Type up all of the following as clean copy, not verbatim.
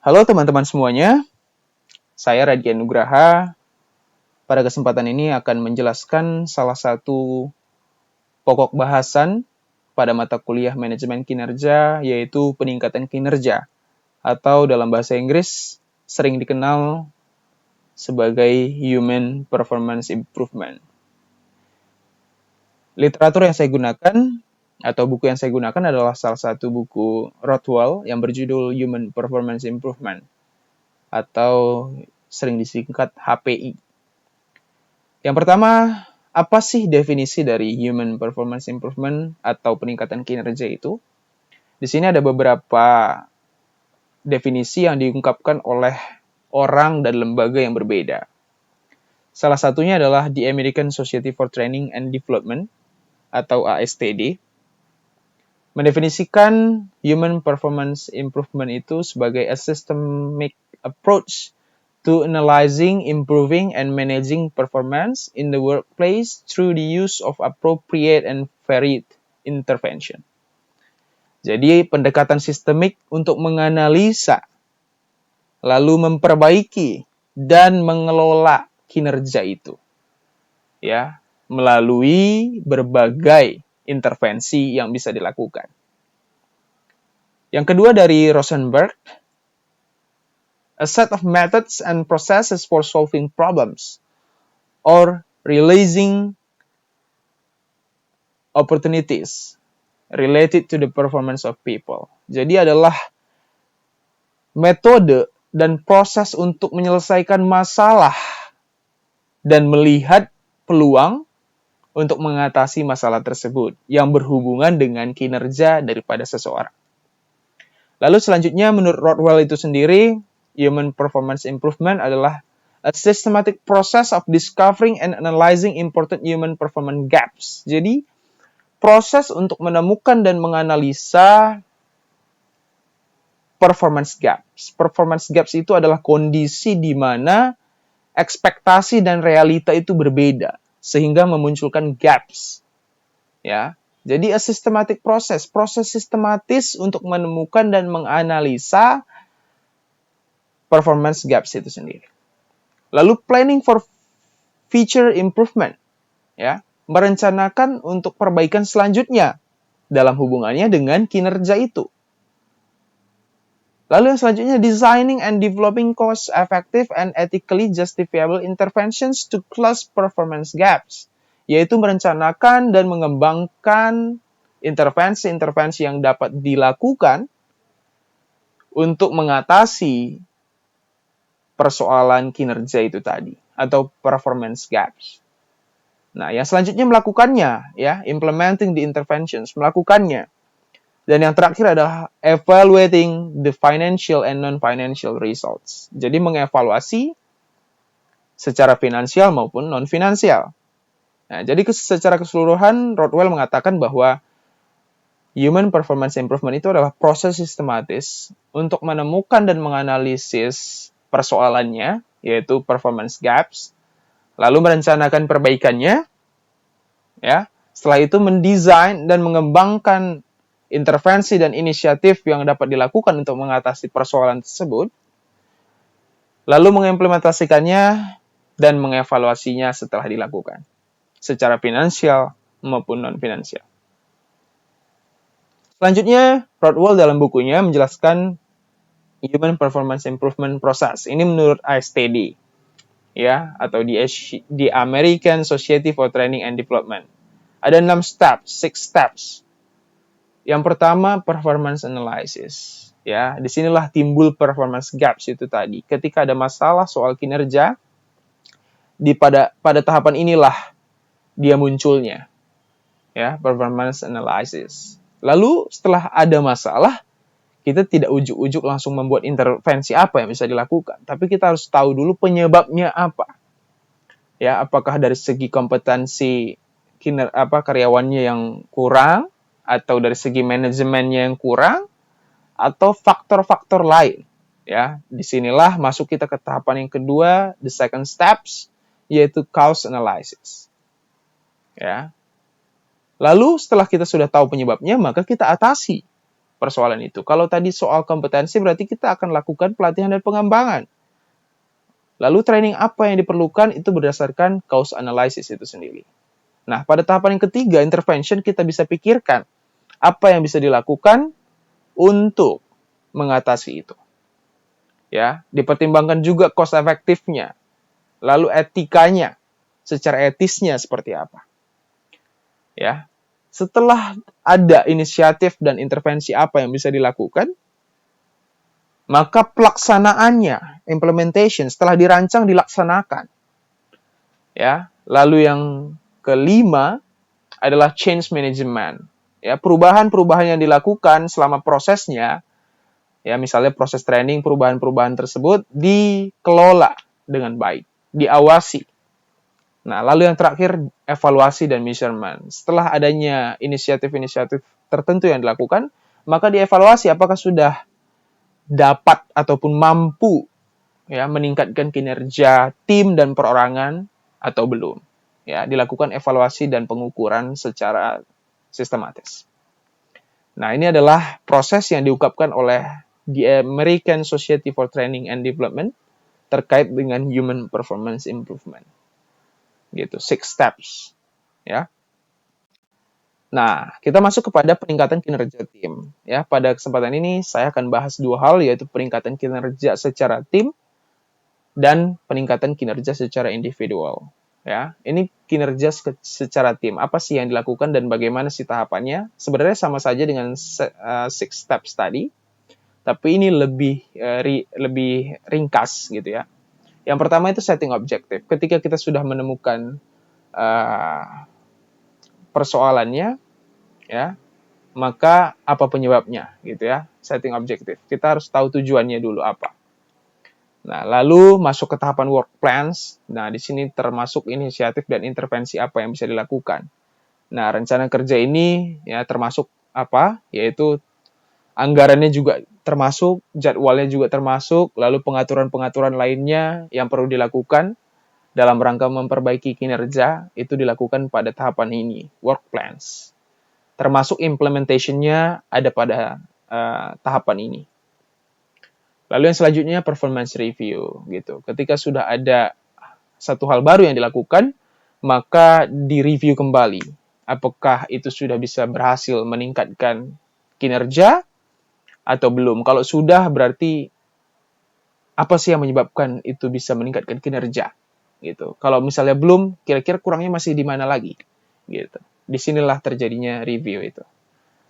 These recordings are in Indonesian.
Halo teman-teman semuanya, saya Raditya Nugraha. Pada kesempatan ini akan menjelaskan salah satu pokok bahasan pada mata kuliah manajemen kinerja, yaitu peningkatan kinerja, atau dalam bahasa Inggris sering dikenal sebagai Human Performance Improvement. Literatur yang saya gunakan atau buku yang saya gunakan adalah salah satu buku Rothwell yang berjudul Human Performance Improvement atau sering disingkat HPI. Yang pertama, apa sih definisi dari Human Performance Improvement atau peningkatan kinerja itu? Di sini ada beberapa definisi yang diungkapkan oleh orang dan lembaga yang berbeda. Salah satunya adalah the American Society for Training and Development atau ASTD. Mendefinisikan Human Performance Improvement itu sebagai a systemic approach to analyzing, improving, and managing performance in the workplace through the use of appropriate and varied intervention. Jadi, pendekatan sistemik untuk menganalisa, lalu memperbaiki, dan mengelola kinerja itu. Ya, melalui berbagai intervensi yang bisa dilakukan. Yang kedua dari Rosenberg, a set of methods and processes for solving problems or realizing opportunities related to the performance of people. Jadi adalah metode dan proses untuk menyelesaikan masalah dan melihat peluang untuk mengatasi masalah tersebut yang berhubungan dengan kinerja daripada seseorang. Lalu selanjutnya menurut Rothwell itu sendiri, Human Performance Improvement adalah a systematic process of discovering and analyzing important human performance gaps. Jadi, proses untuk menemukan dan menganalisa performance gaps. Performance gaps itu adalah kondisi di mana ekspektasi dan realita itu berbeda, sehingga memunculkan gaps. Ya, jadi a systematic process, proses sistematis untuk menemukan dan menganalisa performance gaps itu sendiri. Lalu planning for future improvement, ya, merencanakan untuk perbaikan selanjutnya dalam hubungannya dengan kinerja itu. Lalu yang selanjutnya, designing and developing cost-effective and ethically justifiable interventions to close performance gaps, yaitu merencanakan dan mengembangkan intervensi-intervensi yang dapat dilakukan untuk mengatasi persoalan kinerja itu tadi, atau performance gaps. Nah, yang selanjutnya melakukannya, ya, implementing the interventions, melakukannya. Dan yang terakhir adalah evaluating the financial and non-financial results. Jadi mengevaluasi secara finansial maupun non-finansial. Nah, jadi secara keseluruhan, Rothwell mengatakan bahwa Human Performance Improvement itu adalah proses sistematis untuk menemukan dan menganalisis persoalannya, yaitu performance gaps, lalu merencanakan perbaikannya, ya. Setelah itu mendesain dan mengembangkan intervensi dan inisiatif yang dapat dilakukan untuk mengatasi persoalan tersebut, lalu mengimplementasikannya dan mengevaluasinya setelah dilakukan, secara finansial maupun non-finansial. Selanjutnya, Rothwell dalam bukunya menjelaskan Human Performance Improvement Process. Ini menurut ASTD, ya, atau di American Society for Training and Development. Ada 6 steps. Yang pertama, performance analysis. Ya, disinilah timbul performance gaps itu tadi. Ketika ada masalah soal kinerja, pada tahapan inilah dia munculnya. Ya, performance analysis. Lalu setelah ada masalah, kita tidak ujuk-ujuk langsung membuat intervensi apa yang bisa dilakukan, tapi kita harus tahu dulu penyebabnya apa. Ya, apakah dari segi kompetensi karyawannya yang kurang, atau dari segi manajemennya yang kurang, atau faktor-faktor lain. Ya, disinilah masuk kita ke tahapan yang kedua, the second steps, yaitu cause analysis. Ya. Lalu setelah kita sudah tahu penyebabnya, maka kita atasi. persoalan itu. Kalau tadi soal kompetensi, berarti kita akan lakukan pelatihan dan pengembangan. Lalu training apa yang diperlukan itu berdasarkan cause analysis itu sendiri. Nah, pada tahapan yang ketiga, intervention, kita bisa pikirkan apa yang bisa dilakukan untuk mengatasi itu. Ya, dipertimbangkan juga cost efektifnya, lalu etikanya, secara etisnya seperti apa. Ya, setelah ada inisiatif dan intervensi apa yang bisa dilakukan, maka pelaksanaannya, implementation, setelah dirancang dilaksanakan. Ya, lalu yang kelima adalah change management. Ya, perubahan-perubahan yang dilakukan selama prosesnya, ya misalnya proses training, perubahan-perubahan tersebut dikelola dengan baik, diawasi. Nah, lalu yang terakhir evaluasi dan measurement. Setelah adanya inisiatif-inisiatif tertentu yang dilakukan, maka dievaluasi apakah sudah dapat ataupun mampu ya meningkatkan kinerja tim dan perorangan atau belum. Ya, dilakukan evaluasi dan pengukuran secara sistematis. Nah, ini adalah proses yang diungkapkan oleh the American Society for Training and Development terkait dengan human performance improvement. Gitu, 6 steps. Ya. Nah, kita masuk kepada peningkatan kinerja tim. Ya, pada kesempatan ini saya akan bahas dua hal, yaitu peningkatan kinerja secara tim dan peningkatan kinerja secara individual. Ya, ini kinerja secara tim. Apa sih yang dilakukan dan bagaimana sih tahapannya? Sebenarnya sama saja dengan 6 steps tadi, tapi ini lebih ringkas gitu ya. Yang pertama itu setting objective. Ketika kita sudah menemukan persoalannya, ya, maka apa penyebabnya gitu ya, setting objective. Kita harus tahu tujuannya dulu apa. Nah, lalu masuk ke tahapan work plans. Nah, di sini termasuk inisiatif dan intervensi apa yang bisa dilakukan. Nah, rencana kerja ini ya termasuk apa? Yaitu anggarannya juga termasuk, jadwalnya juga termasuk, lalu pengaturan-pengaturan lainnya yang perlu dilakukan dalam rangka memperbaiki kinerja itu dilakukan pada tahapan ini, work plans. Termasuk implementation-nya ada pada tahapan ini. Lalu yang selanjutnya performance review gitu. Ketika sudah ada satu hal baru yang dilakukan, maka direview kembali. Apakah itu sudah bisa berhasil meningkatkan kinerja atau belum? Kalau sudah, berarti apa sih yang menyebabkan itu bisa meningkatkan kinerja? Gitu. Kalau misalnya belum, kira-kira kurangnya masih di mana lagi? Gitu. Disinilah terjadinya review itu.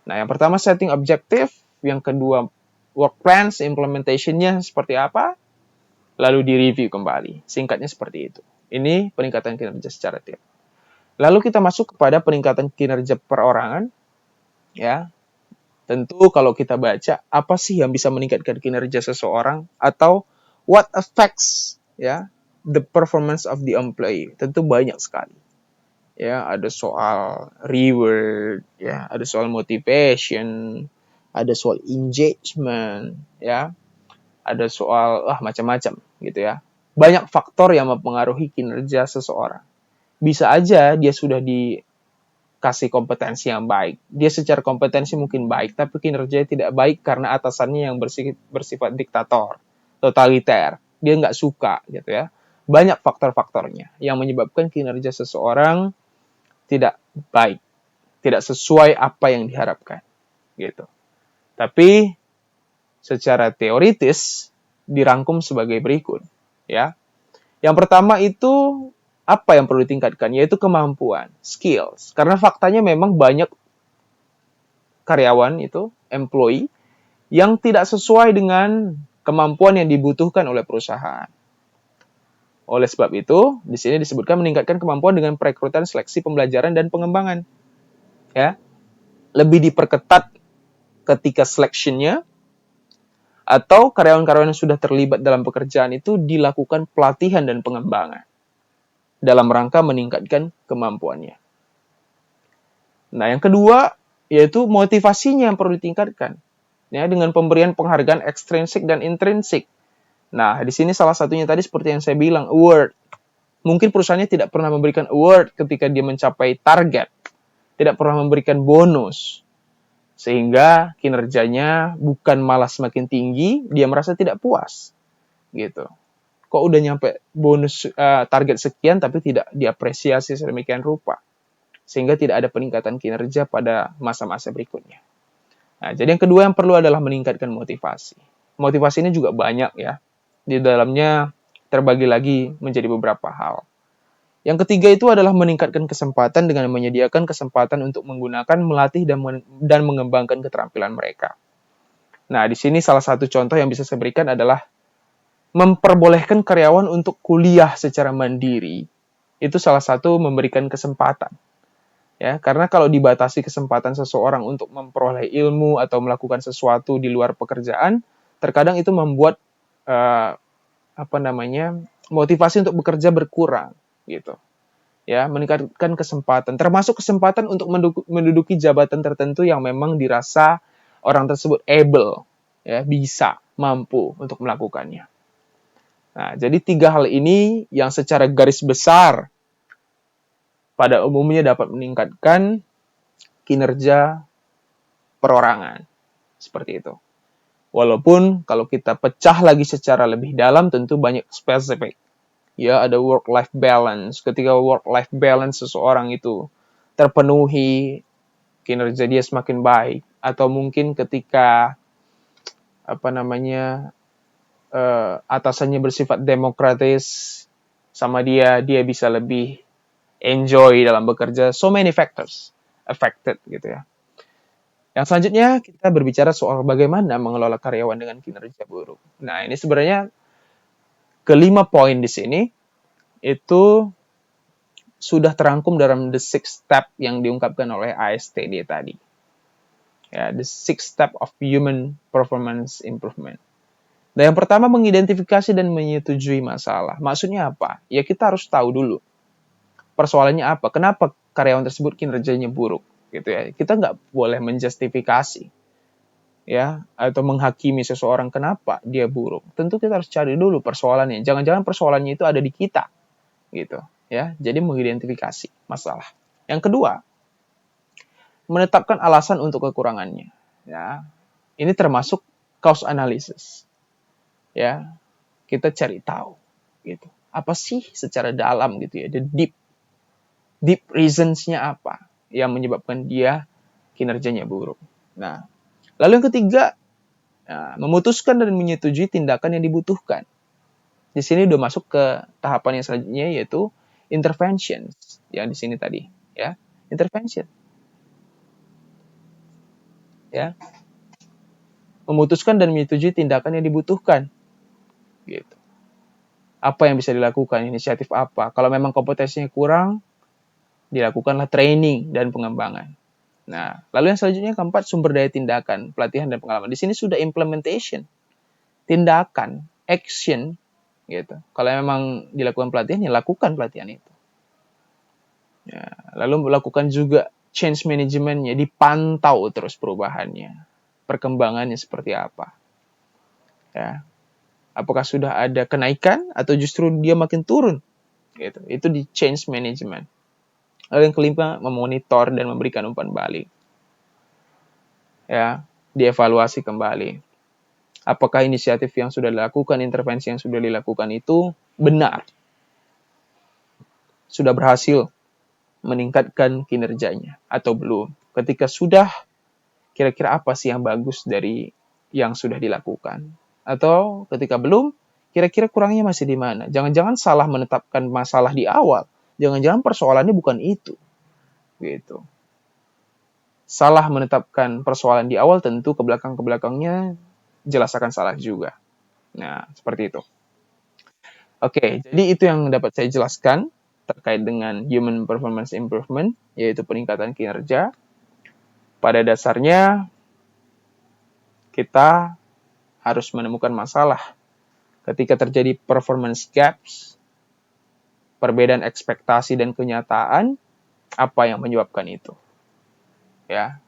Nah, yang pertama setting objektif, yang kedua work plans, implementation-nya seperti apa, lalu di-review kembali. Singkatnya seperti itu. Ini peningkatan kinerja secara tim. Lalu kita masuk kepada peningkatan kinerja perorangan. Ya, tentu kalau kita baca, apa sih yang bisa meningkatkan kinerja seseorang, atau what affects ya the performance of the employee. Tentu banyak sekali. Ya, ada soal reward, ya, ada soal motivation, ada soal engagement, ya, ada soal macam-macam gitu ya. Banyak faktor yang mempengaruhi kinerja seseorang. Bisa aja dia sudah dikasih kompetensi yang baik. Dia secara kompetensi mungkin baik, tapi kinerjanya tidak baik karena atasannya yang bersifat diktator, totaliter. Dia nggak suka gitu ya. Banyak faktor-faktornya yang menyebabkan kinerja seseorang tidak baik, tidak sesuai apa yang diharapkan, gitu. Tapi secara teoritis dirangkum sebagai berikut, ya. Yang pertama itu apa yang perlu ditingkatkan, yaitu kemampuan, skills. Karena faktanya memang banyak karyawan itu, employee, yang tidak sesuai dengan kemampuan yang dibutuhkan oleh perusahaan. Oleh sebab itu, di sini disebutkan meningkatkan kemampuan dengan perekrutan, seleksi, pembelajaran, dan pengembangan. Ya, lebih diperketat ketika selection-nya, atau karyawan-karyawan yang sudah terlibat dalam pekerjaan itu dilakukan pelatihan dan pengembangan dalam rangka meningkatkan kemampuannya. Nah, yang kedua yaitu motivasinya yang perlu ditingkatkan. Ya, dengan pemberian penghargaan ekstrinsik dan intrinsik. Nah, di sini salah satunya tadi seperti yang saya bilang, award. Mungkin perusahaannya tidak pernah memberikan award ketika dia mencapai target. Tidak pernah memberikan bonus. Sehingga kinerjanya bukan malah semakin tinggi, dia merasa tidak puas. Gitu. Kok udah nyampe bonus target sekian tapi tidak diapresiasi sedemikian rupa. Sehingga tidak ada peningkatan kinerja pada masa-masa berikutnya. Nah, jadi yang kedua yang perlu adalah meningkatkan motivasi. Motivasi ini juga banyak ya. Di dalamnya terbagi lagi menjadi beberapa hal. Yang ketiga itu adalah meningkatkan kesempatan dengan menyediakan kesempatan untuk menggunakan, melatih, dan mengembangkan keterampilan mereka. Nah, di sini salah satu contoh yang bisa saya berikan adalah memperbolehkan karyawan untuk kuliah secara mandiri. Itu salah satu memberikan kesempatan. Ya, karena kalau dibatasi kesempatan seseorang untuk memperoleh ilmu atau melakukan sesuatu di luar pekerjaan, terkadang itu membuat motivasi untuk bekerja berkurang, gitu. Ya, meningkatkan kesempatan, termasuk kesempatan untuk menduduki jabatan tertentu yang memang dirasa orang tersebut able, ya, bisa, mampu untuk melakukannya. Nah, jadi 3 hal ini yang secara garis besar pada umumnya dapat meningkatkan kinerja perorangan. Seperti itu. Walaupun kalau kita pecah lagi secara lebih dalam tentu banyak spesifik. Ya, ada work-life balance. Ketika work-life balance seseorang itu terpenuhi, kinerja dia semakin baik. Atau mungkin ketika atasannya bersifat demokratis sama dia bisa lebih enjoy dalam bekerja. So many factors affected gitu ya. Yang selanjutnya kita berbicara soal bagaimana mengelola karyawan dengan kinerja buruk. Nah, ini sebenarnya kelima poin di sini itu sudah terangkum dalam the 6 step yang diungkapkan oleh ASTD tadi. Ya, the 6 step of human performance improvement. Dan yang pertama mengidentifikasi dan menyetujui masalah. Maksudnya apa? Ya kita harus tahu dulu persoalannya apa. Kenapa karyawan tersebut kinerjanya buruk? Gitu ya. Kita nggak boleh menjustifikasi ya atau menghakimi seseorang kenapa dia buruk. Tentu kita harus cari dulu persoalannya. Jangan-jangan persoalannya itu ada di kita, gitu ya. Jadi mengidentifikasi masalah. Yang kedua, menetapkan alasan untuk kekurangannya. Ya, ini termasuk cause analysis. Ya, kita cari tahu, gitu. Apa sih secara dalam gitu ya, the deep reasons-nya apa yang menyebabkan dia kinerjanya buruk. Nah, lalu yang ketiga, memutuskan dan menyetujui tindakan yang dibutuhkan. Di sini udah masuk ke tahapan yang selanjutnya yaitu intervention yang di sini tadi, ya. Intervention. Ya. Memutuskan dan menyetujui tindakan yang dibutuhkan. Gitu. Apa yang bisa dilakukan, inisiatif apa? Kalau memang kompetensinya kurang, dilakukanlah training dan pengembangan. Nah, lalu yang selanjutnya keempat, sumber daya tindakan, pelatihan dan pengalaman. Di sini sudah implementation, tindakan, action, gitu. Kalau memang dilakukan pelatihan, ya lakukan pelatihan itu. Ya, lalu melakukan juga change management-nya, dipantau terus perubahannya, perkembangannya seperti apa. Ya, apakah sudah ada kenaikan atau justru dia makin turun? Gitu. Itu di change management. Lalu yang kelima, memonitor dan memberikan umpan balik. Ya, dievaluasi kembali. Apakah inisiatif yang sudah dilakukan, intervensi yang sudah dilakukan itu benar? Sudah berhasil meningkatkan kinerjanya atau belum? Ketika sudah, kira-kira apa sih yang bagus dari yang sudah dilakukan? Atau ketika belum, kira-kira kurangnya masih di mana? Jangan-jangan salah menetapkan masalah di awal. Jangan-jangan persoalannya bukan itu. Gitu. Salah menetapkan persoalan di awal, tentu ke belakangnya jelas akan salah juga. Nah, seperti itu. Oke, jadi itu yang dapat saya jelaskan terkait dengan human performance improvement, yaitu peningkatan kinerja. Pada dasarnya, kita harus menemukan masalah. Ketika terjadi performance gaps, perbedaan ekspektasi dan kenyataan, apa yang menyebabkan itu? Ya,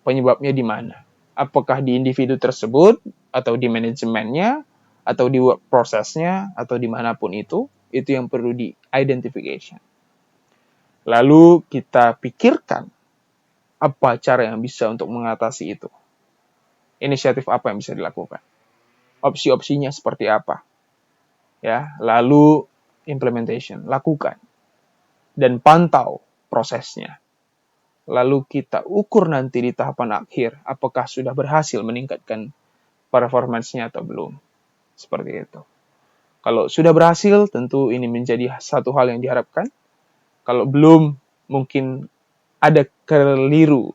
penyebabnya di mana? Apakah di individu tersebut, atau di manajemennya, atau di work process-nya, atau dimanapun itu yang perlu di-identification. Lalu kita pikirkan apa cara yang bisa untuk mengatasi itu? Inisiatif apa yang bisa dilakukan? Opsi-opsinya seperti apa? Ya, lalu implementation, lakukan dan pantau prosesnya. Lalu kita ukur nanti di tahapan akhir apakah sudah berhasil meningkatkan performance-nya atau belum. Seperti itu. Kalau sudah berhasil, tentu ini menjadi satu hal yang diharapkan. Kalau belum, mungkin ada keliru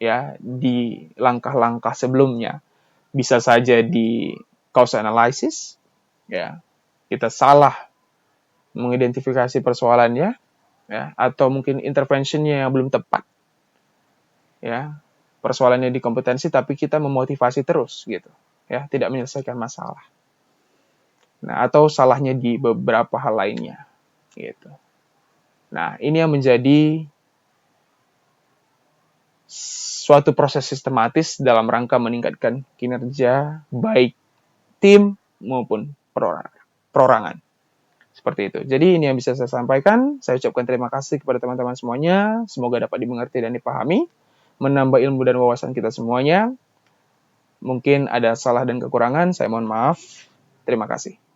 ya di langkah-langkah sebelumnya. Bisa saja di cause analysis, ya kita salah mengidentifikasi persoalannya, ya atau mungkin interventionnya yang belum tepat, ya persoalannya di kompetensi tapi kita memotivasi terus gitu, ya tidak menyelesaikan masalah. Nah, atau salahnya di beberapa hal lainnya, gitu. Nah, ini yang menjadi suatu proses sistematis dalam rangka meningkatkan kinerja baik tim maupun perorangan. Seperti itu. Jadi ini yang bisa saya sampaikan. Saya ucapkan terima kasih kepada teman-teman semuanya. Semoga dapat dimengerti dan dipahami. Menambah ilmu dan wawasan kita semuanya. Mungkin ada salah dan kekurangan. Saya mohon maaf. Terima kasih.